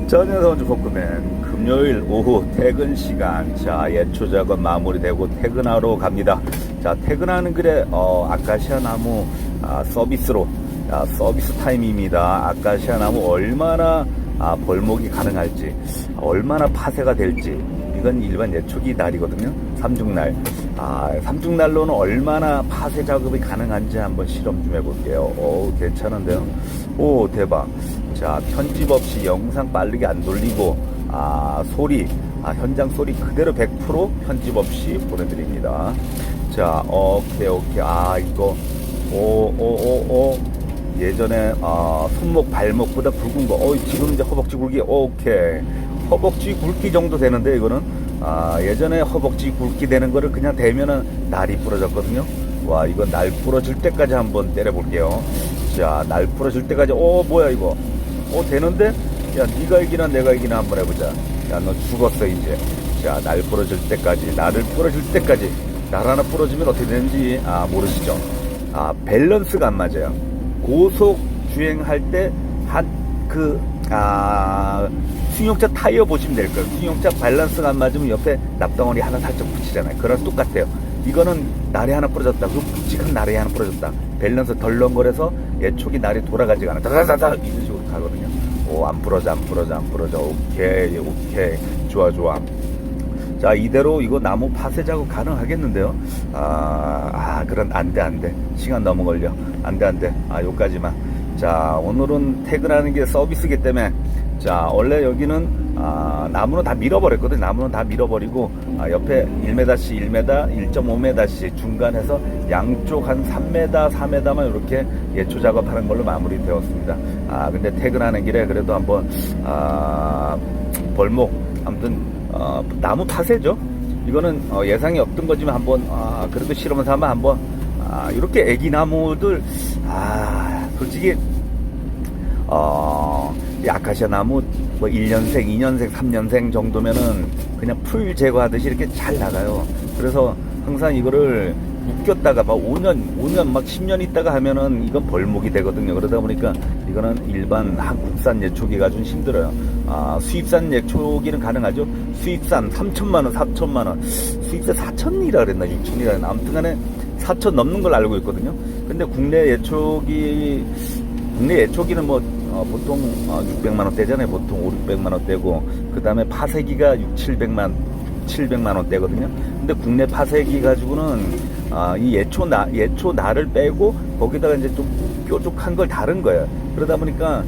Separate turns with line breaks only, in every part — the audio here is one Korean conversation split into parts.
전해선주 볶음맨 금요일 오후 퇴근 시간. 자, 예초 작업 마무리되고 퇴근하러 갑니다. 자, 퇴근하는 길에 아카시아 나무 서비스로 서비스 타임입니다. 아카시아 나무 얼마나 벌목이 가능할지, 얼마나 파쇄가 될지. 이건 일반 예초기 날이거든요. 삼중날. 삼중날로는 얼마나 파쇄 작업이 가능한지 한번 실험 좀 해볼게요. 오, 괜찮은데요? 오, 대박. 자, 편집 없이 영상 빠르게 안 돌리고, 소리, 현장 소리 그대로 100% 편집 없이 보내드립니다. 자, 오케이. 이거, 예전에, 손목, 발목보다 굵은 거. 지금 이제 허벅지 굵기, 오케이. 허벅지 굵기 정도 되는데, 이거는, 예전에 허벅지 굵기 되는 거를 그냥 대면은 날이 부러졌거든요. 와, 이거 날 부러질 때까지 한번 때려볼게요. 자, 날 부러질 때까지, 뭐야, 이거. 되는데? 야, 네가 이기나 내가 이기나 한번 해보자. 야, 너 죽었어, 이제. 자, 날 부러질 때까지, 나를 부러질 때까지. 날 하나 부러지면 어떻게 되는지, 모르시죠? 밸런스가 안 맞아요. 고속 주행할 때, 승용차 타이어 보시면 될 거예요. 승용차 밸런스가 안 맞으면 옆에 납덩어리 하나 살짝 붙이잖아요. 그랑 똑같아요. 이거는 날이 하나 부러졌다. 그 묵직한 날이 하나 부러졌다. 밸런스 덜렁거려서 예촉이 날이 돌아가지가 않아. 다다다다 이런 식으로 가거든요. 안 부러져. 오케이. 좋아. 자, 이대로 이거 나무 파쇄 작업 가능하겠는데요? 그럼 안 돼. 시간 너무 걸려. 안 돼. 요까지만. 자, 오늘은 퇴근하는 게 서비스이기 때문에, 자, 원래 여기는 나무는 다 밀어버렸거든요. 나무는 다 밀어버리고, 옆에 1m씩 1m, 1.5m씩 중간에서 양쪽 한 3m, 4m만 이렇게 예초 작업하는 걸로 마무리되었습니다. 근데 퇴근하는 길에 그래도 한번, 벌목, 아무튼, 나무 파쇄죠. 이거는 예상이 없던 거지만 한번, 그래도 실험을 삼아 한번, 이렇게 애기 나무들, 솔직히, 이 아카시아 나무 뭐 1년생, 2년생, 3년생 정도면은 그냥 풀 제거하듯이 이렇게 잘 나가요. 그래서 항상 이거를 묶였다가 막 5년 막 10년 있다가 하면은 이건 벌목이 되거든요. 그러다 보니까 이거는 일반 한국산 예초기가 좀 힘들어요. 수입산 예초기는 가능하죠. 수입산 3천만 원, 4천만 원. 수입산 4천이라 그랬나 6천이라 그랬나. 아무튼 간에 4천 넘는 걸 알고 있거든요. 근데 국내 예초기는 뭐 보통 600만 원대잖아요. 보통 5, 600만 원대고, 그 다음에 파쇄기가 700만 원대거든요. 근데 국내 파쇄기 가지고는 이 예초 날을 빼고 거기다가 이제 좀 뾰족한 걸 다른 거예요. 그러다 보니까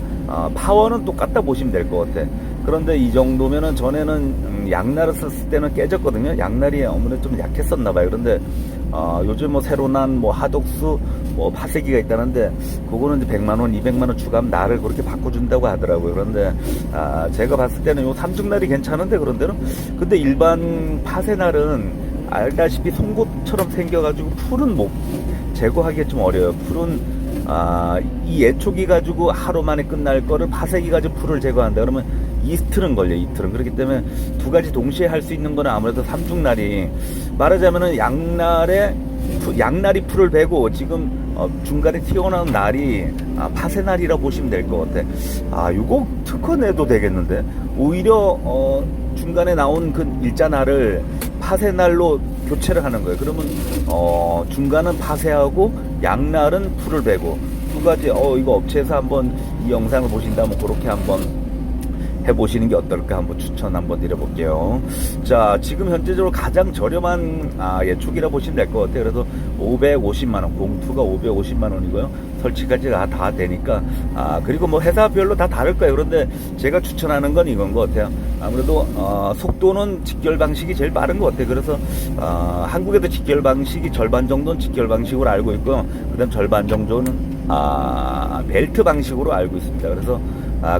파워는 똑같다 보시면 될 것 같아. 그런데 이 정도면은 전에는 양날을 썼을 때는 깨졌거든요. 양날이 아무래도 좀 약했었나 봐요. 그런데 요즘 뭐 새로 난 뭐 하독수 뭐 파쇄기가 있다는데, 그거는 이제 100만원, 200만원 추가하면 날을 그렇게 바꿔준다고 하더라고요. 그런데 제가 봤을 때는 요 삼중날이 괜찮은데, 그런데는. 근데 일반 파쇄날은 알다시피 송곳처럼 생겨가지고 풀은 뭐 제거하기가 좀 어려워요. 풀은 이 예초기 가지고 하루 만에 끝날 거를 파쇄기 가지고 풀을 제거한다 그러면 이틀은 걸려요. 이틀은. 그렇기 때문에 두 가지 동시에 할 수 있는 거는 아무래도 삼중날이, 말하자면은 양날이 풀을 베고 지금 중간에 튀어나온 날이 파쇄날이라 보시면 될 것 같아. 이거 특허 내도 되겠는데. 오히려 중간에 나온 그 일자날을 파쇄날로 교체를 하는 거예요. 그러면 중간은 파쇄하고 양날은 풀을 베고, 두 가지. 이거 업체에서 한번 이 영상을 보신다면 그렇게 한번 해보시는 게 어떨까 한번 추천 한번 드려볼게요. 자, 지금 현재적으로 가장 저렴한 예초기라 보시면 될 것 같아요. 그래서 550만원, 공투가 550만원이고요. 설치까지가 다 되니까. 그리고 뭐 회사별로 다 다를 거예요. 그런데 제가 추천하는 건 이건 것 같아요. 아무래도 속도는 직결 방식이 제일 빠른 것 같아요. 그래서 한국에도 직결 방식이 절반 정도는 직결 방식으로 알고 있고요. 그 다음 절반 정도는 벨트 방식으로 알고 있습니다. 그래서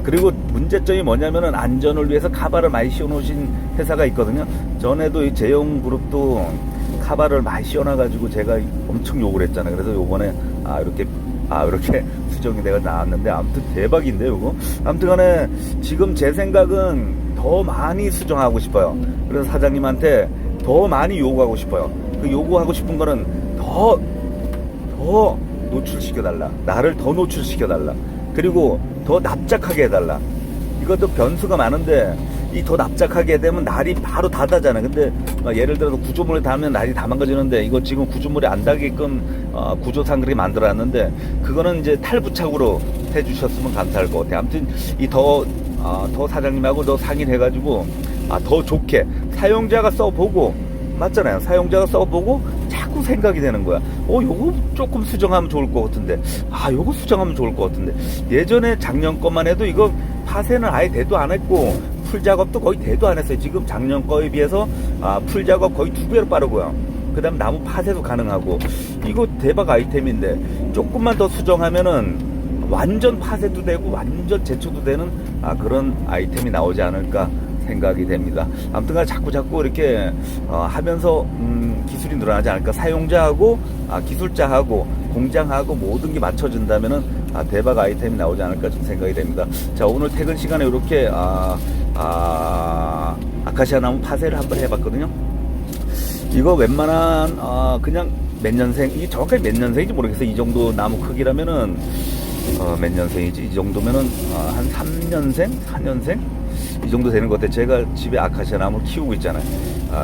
그리고 문제점이 뭐냐면은 안전을 위해서 카바를 많이 씌워놓으신 회사가 있거든요. 전에도 이 제용그룹도 카바를 많이 씌워놔가지고 제가 엄청 욕을 했잖아요. 그래서 요번에 이렇게 수정이 돼가 나왔는데, 아무튼 대박인데 요거. 아무튼 간에 지금 제 생각은 더 많이 수정하고 싶어요. 그래서 사장님한테 더 많이 요구하고 싶어요. 그 요구하고 싶은 거는 더 노출시켜달라. 나를 더 노출시켜달라. 그리고 더 납작하게 해달라. 이것도 변수가 많은데 이 더 납작하게 되면 날이 바로 닫아잖아. 근데 예를 들어서 구조물에 닿으면 날이 다 망가지는데 이거 지금 구조물에 안 닿게끔 구조상 그렇게 만들어놨는데 그거는 이제 탈부착으로 해주셨으면 감사할 것 같아요. 아무튼 이 더 사장님하고 더 상의해가지고 더 좋게 사용자가 써보고 맞잖아요. 사용자가 써보고 자꾸 생각이 되는 거야. 요거 조금 수정하면 좋을 것 같은데 요거 수정하면 좋을 것 같은데 예전에 작년 것만 해도 이거 파쇄는 아예 대도 안 했고 풀 작업도 거의 대도 안 했어요. 지금 작년 거에 비해서 풀 작업 거의 2배로 빠르고요. 그 다음 나무 파쇄도 가능하고 이거 대박 아이템인데 조금만 더 수정하면은 완전 파쇄도 되고 완전 제초도 되는 그런 아이템이 나오지 않을까 생각이 됩니다. 아무튼간 자꾸 이렇게 하면서 기술이 늘어나지 않을까. 사용자하고 기술자하고 공장하고 모든 게 맞춰진다면은 대박 아이템이 나오지 않을까 좀 생각이 됩니다. 자, 오늘 퇴근 시간에 이렇게 아카시아 나무 파쇄를 한번 해봤거든요. 이거 웬만한 그냥 몇 년생, 이게 정확하게 몇 년생인지 모르겠어요. 이 정도 나무 크기라면은 몇 년생이지? 이 정도면은 한 3년생? 4년생? 이 정도 되는 것 같아요. 제가 집에 아카시아 나무를 키우고 있잖아요.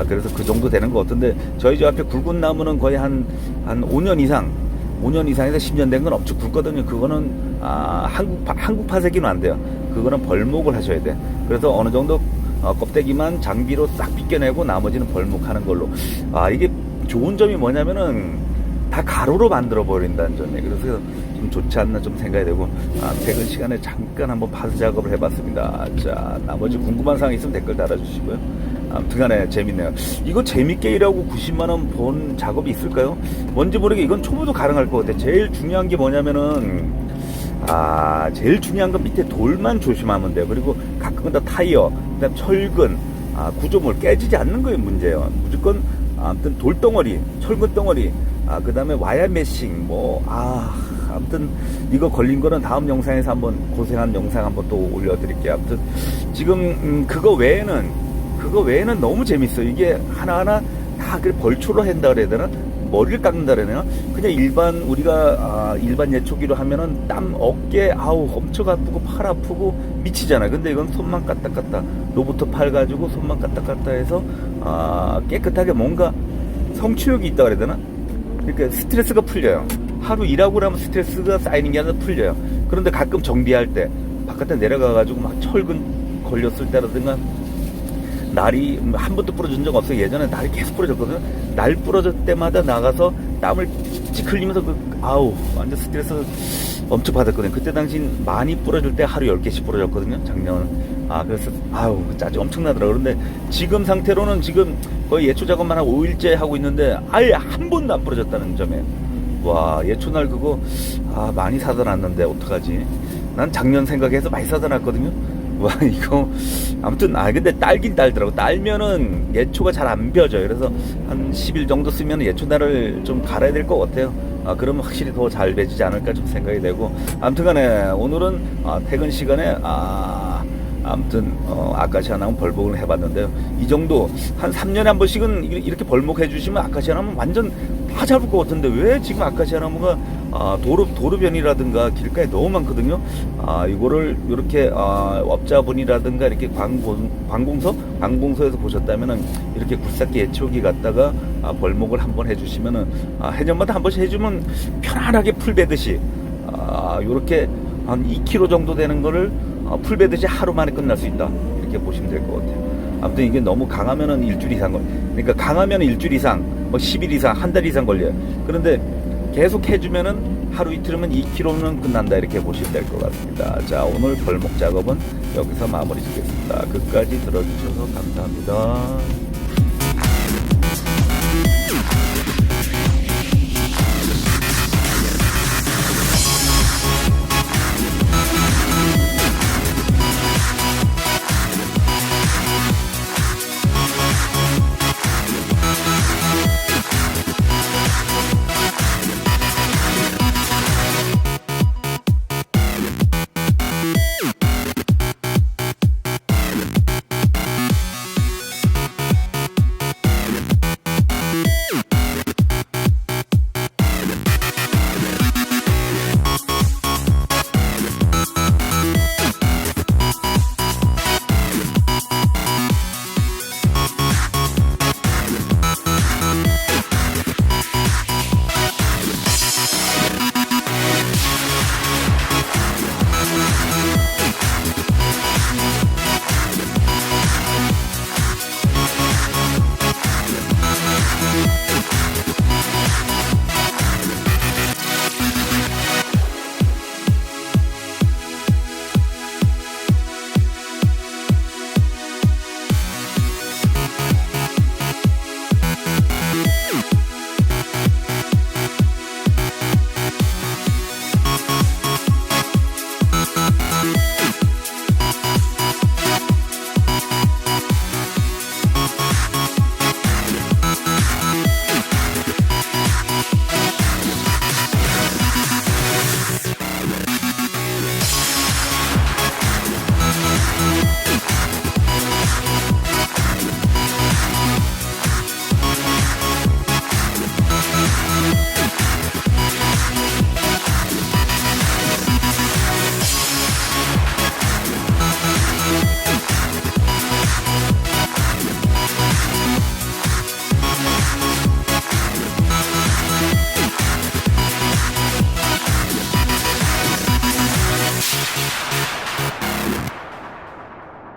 그래서 그 정도 되는 것 같은데 저희 집 앞에 굵은 나무는 거의 한 5년 이상에서 10년 된 건 엄청 굵거든요. 그거는 한국 파쇄기는 안 돼요. 그거는 벌목을 하셔야 돼. 그래서 어느 정도 껍데기만 장비로 싹 빗겨내고 나머지는 벌목하는 걸로. 이게 좋은 점이 뭐냐면은 다 가로로 만들어 버린다는 점이에요. 그래서 좀 좋지 않나 좀 생각이 되고 퇴근 시간에 잠깐 한번 파쇄 작업을 해봤습니다. 자, 나머지 궁금한 사항 있으면 댓글 달아주시고요. 아무튼간에 재밌네요. 이거 재밌게 일하고 90만원 번 작업이 있을까요? 뭔지 모르게 이건 초보도 가능할 것 같아요. 제일 중요한 게 뭐냐면은 제일 중요한 건 밑에 돌만 조심하면 돼요. 그리고 가끔은 다 타이어, 그다음 철근, 구조물 깨지지 않는 거에 문제예요. 무조건 아무튼 돌덩어리, 철근 덩어리, 그 다음에 와이어 메싱, 아무튼 이거 걸린 거는 다음 영상에서 한번 고생한 영상 한번 또 올려드릴게요. 아무튼 지금 그거 외에는 너무 재밌어요. 이게 하나하나 다 벌초로 한다 그래야 되나? 머리를 깎는다 그래야 되나? 그냥 일반 예초기로 하면은 땀, 어깨, 엄청 아프고 팔 아프고 미치잖아. 근데 이건 손만 까딱까딱 로부터 팔 가지고 손만 까딱까딱 해서 깨끗하게 뭔가 성취욕이 있다 그래야 되나? 그러니까 스트레스가 풀려요. 하루 일하고 나면 스트레스가 쌓이는 게 아니라 풀려요. 그런데 가끔 정비할 때 바깥에 내려가가지고 막 철근 걸렸을 때라든가 날이 한 번도 부러진 적 없어요. 예전에 날이 계속 부러졌거든요. 날 부러질 때마다 나가서 땀을 찍찍 흘리면서 완전 스트레스 엄청 받았거든요. 그때 당시 많이 부러질 때 하루 10개씩 부러졌거든요. 작년. 그래서 짜증 엄청 나더라고요. 그런데 지금 상태로는 지금 거의 예초 작업만 한 5일째 하고 있는데 아예 한 번도 안 부러졌다는 점에 예초날 그거 많이 사다 놨는데 어떡하지? 난 작년 생각해서 많이 사다 놨거든요. 이거 아무튼 근데 딸긴 딸더라고. 딸면은 예초가 잘 안 벼져요. 그래서 한 10일 정도 쓰면 예초날을 좀 갈아야 될 것 같아요. 그러면 확실히 더 잘 배지지 않을까 좀 생각이 되고. 아무튼간에 오늘은 퇴근 시간에 아무튼 아카시아 나무 벌목을 해봤는데요. 이 정도 한 3년에 한 번씩은 이렇게 벌목해 주시면 아카시아 나무 완전 다 잡을 것 같은데 왜 지금 아카시아 나무가 도로변이라든가 길가에 너무 많거든요. 이거를 이렇게 업자분이라든가 이렇게 관공서에서 보셨다면은 이렇게 굴삭기 예초기 갖다가 벌목을 한번 해주시면은 해년마다 한 번씩 해주면 편안하게 풀 베듯이 이렇게 한 2kg 정도 되는 거를 풀 베듯이 하루 만에 끝날 수 있다. 이렇게 보시면 될 것 같아요. 아무튼 이게 너무 강하면은 일주일 이상 그러니까 강하면 일주일 이상, 10일 이상, 한 달 이상 걸려요. 그런데 계속 해주면은 하루 이틀이면 2kg는 끝난다. 이렇게 보시면 될 것 같습니다. 자, 오늘 벌목 작업은 여기서 마무리 짓겠습니다. 끝까지 들어주셔서 감사합니다.